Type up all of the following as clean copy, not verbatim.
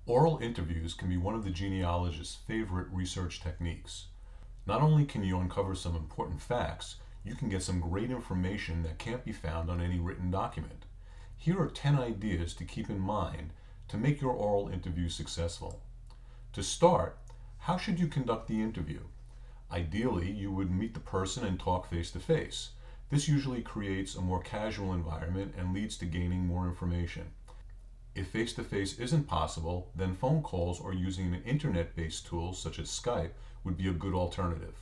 Oral interviews can be one of the genealogist's favorite research techniques. Not only can you uncover some important facts, you can get some great information that can't be found on any written document. Here are 10 ideas to keep in mind to make your oral interview successful. To start, how should you conduct the interview? Ideally, you would meet the person and talk face to face. This usually creates a more casual environment and leads to gaining more information. If face-to-face isn't possible, then phone calls or using an internet-based tool such as Skype would be a good alternative.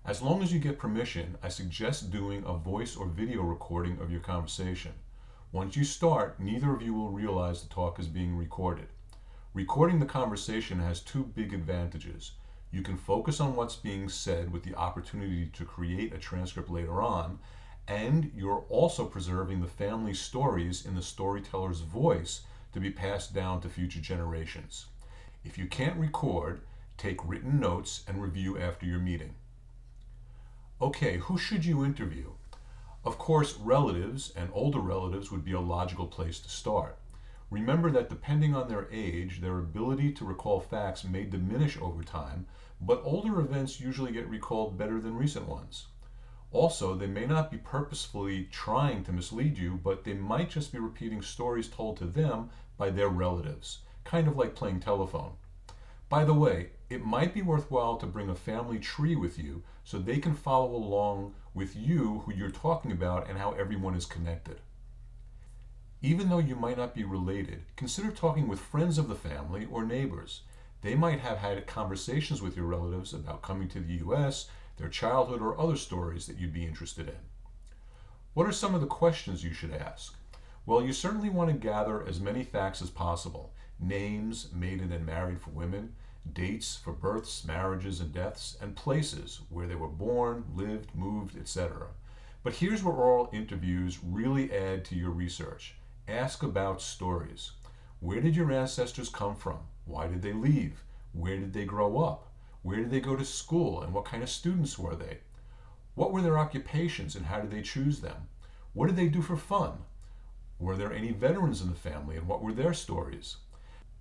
As long as you get permission, I suggest doing a voice or video recording of your conversation. Once you start, neither of you will realize the talk is being recorded. Recording the conversation has two big advantages. You can focus on what's being said with the opportunity to create a transcript later on, and you're also preserving the family stories in the storyteller's voice to be passed down to future generations. If you can't record, take written notes and review after your meeting. Okay, who should you interview? Of course, relatives and older relatives would be a logical place to start. Remember that depending on their age, their ability to recall facts may diminish over time, but older events usually get recalled better than recent ones. Also, they may not be purposefully trying to mislead you, but they might just be repeating stories told to them by their relatives, kind of like playing telephone. By the way, it might be worthwhile to bring a family tree with you so they can follow along with you who you're talking about and how everyone is connected. Even though you might not be related, consider talking with friends of the family or neighbors. They might have had conversations with your relatives about coming to the US, their childhood, or other stories that you'd be interested in. What are some of the questions you should ask? Well, you certainly want to gather as many facts as possible. Names, maiden and married for women, dates for births, marriages, and deaths, and places where they were born, lived, moved, etc. But here's where oral interviews really add to your research. Ask about stories. Where did your ancestors come from? Why did they leave? Where did they grow up? Where did they go to school and what kind of students were they? What were their occupations and how did they choose them? What did they do for fun? Were there any veterans in the family and what were their stories?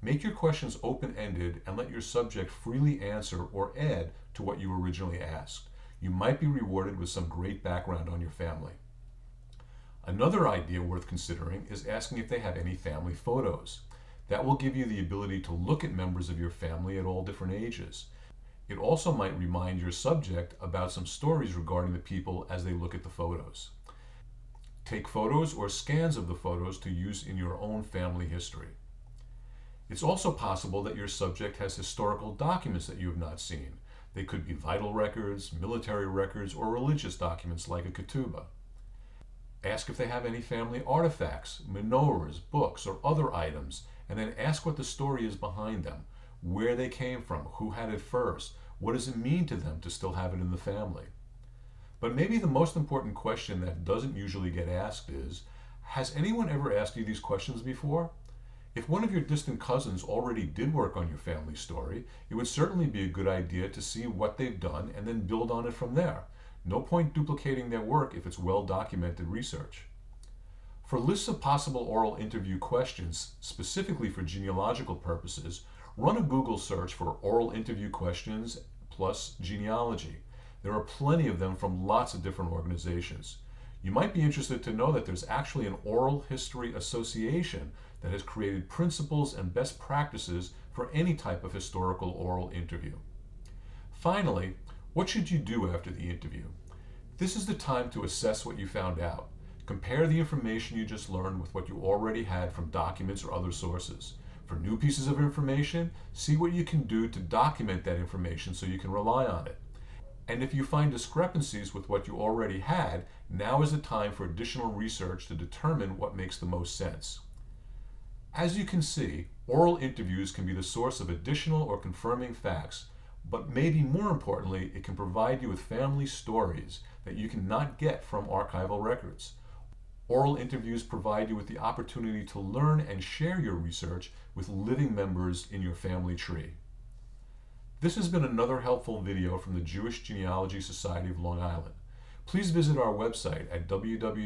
Make your questions open-ended and let your subject freely answer or add to what you originally asked. You might be rewarded with some great background on your family. Another idea worth considering is asking if they have any family photos. That will give you the ability to look at members of your family at all different ages. It also might remind your subject about some stories regarding the people as they look at the photos. Take photos or scans of the photos to use in your own family history. It's also possible that your subject has historical documents that you have not seen. They could be vital records, military records, or religious documents like a ketubah. Ask if they have any family artifacts, menorahs, books, or other items, and then ask what the story is behind them, where they came from, who had it first, what does it mean to them to still have it in the family. But maybe the most important question that doesn't usually get asked is, has anyone ever asked you these questions before? If one of your distant cousins already did work on your family story, it would certainly be a good idea to see what they've done and then build on it from there. No point duplicating their work if it's well-documented research. For lists of possible oral interview questions, specifically for genealogical purposes, run a Google search for oral interview questions plus genealogy. There are plenty of them from lots of different organizations. You might be interested to know that there's actually an oral history association that has created principles and best practices for any type of historical oral interview. Finally, what should you do after the interview? This is the time to assess what you found out. Compare the information you just learned with what you already had from documents or other sources. For new pieces of information, see what you can do to document that information so you can rely on it. And if you find discrepancies with what you already had, now is the time for additional research to determine what makes the most sense. As you can see, oral interviews can be the source of additional or confirming facts, but maybe more importantly, it can provide you with family stories that you cannot get from archival records. Oral interviews provide you with the opportunity to learn and share your research with living members in your family tree. This has been another helpful video from the Jewish Genealogy Society of Long Island. Please visit our website at www.jgsli.org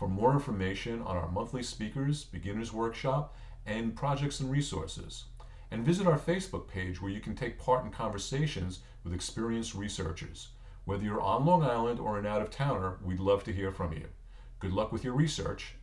for more information on our monthly speakers, beginners workshop, and projects and resources. And visit our Facebook page where you can take part in conversations with experienced researchers. Whether you're on Long Island or an out-of-towner, we'd love to hear from you. Good luck with your research,